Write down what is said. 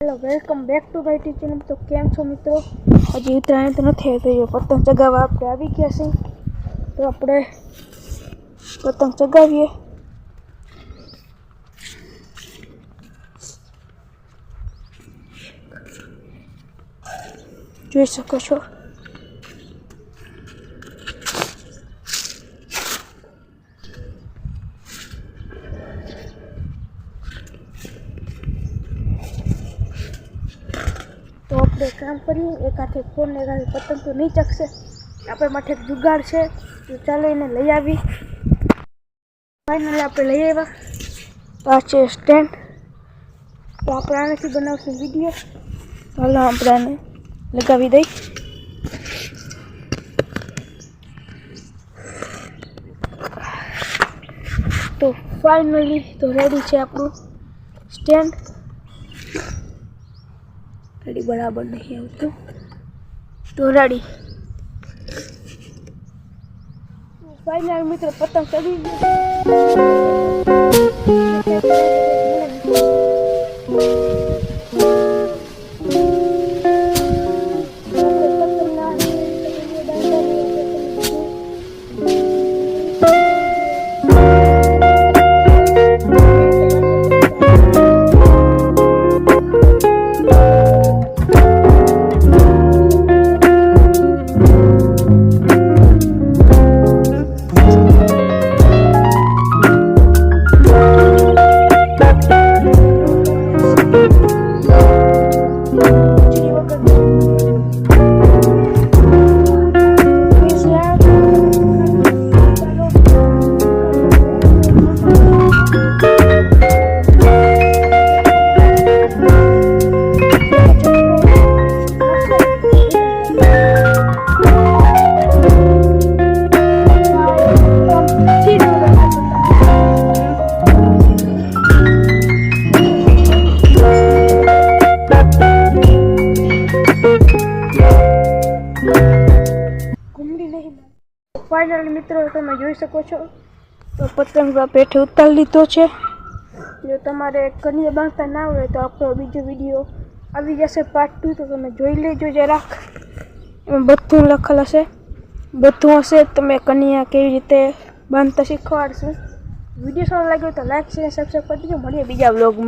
Hello welcome back to my channel. तो केम छो मित्रों? हजी उत्तरायण तो नहीं तो ये पतंग चगावा आपणे આવી ગયા છે तो આપણે પતંગ ચગાવીએ। જોઈ શકો છો तो આપણે કામ કરીએ। એક હાથે ફોન ને એક હાથે પતંગ તો નહીં ચકશે, આપણે માટે એક જુગાડ છે તો ચાલો એને લઈ આવી। ફાઇનલી આપણે લઈ આવ્યા। તો આ છે સ્ટેન્ડ। તો આપણે આનાથી બનાવશું વિડીયો। ચાલો આપણે આને લગાવી દઈ। તો ફાઇનલી તો રેડી છે આપણું સ્ટેન્ડ। રેડી बराबर नहीं આવતું તો રેડી। ફાઇનલ મિત્રો પતંગ ચડી फाइनल मित्रों તમે જોઈ શકો છો તો પતંગ પેઠે ઉતારી લીધો છે। જો તમારે કન્યા બાંધતા ના હોય તો આપણો બીજો વિડીયો આવી જશે પાર્ટ 2 તો તમે જોઈ લેજો જરાક। એમાં બધું લખેલ હશે, બધું હશે। તમે કન્યા કેવી રીતે બાંધતા શીખવાડશું। વિડીયો સારો લાગ્યો તો લાઈક શેર સબસ્ક્રાઇબ કરી દેજો। મળીએ બીજા વ્લોગમાં।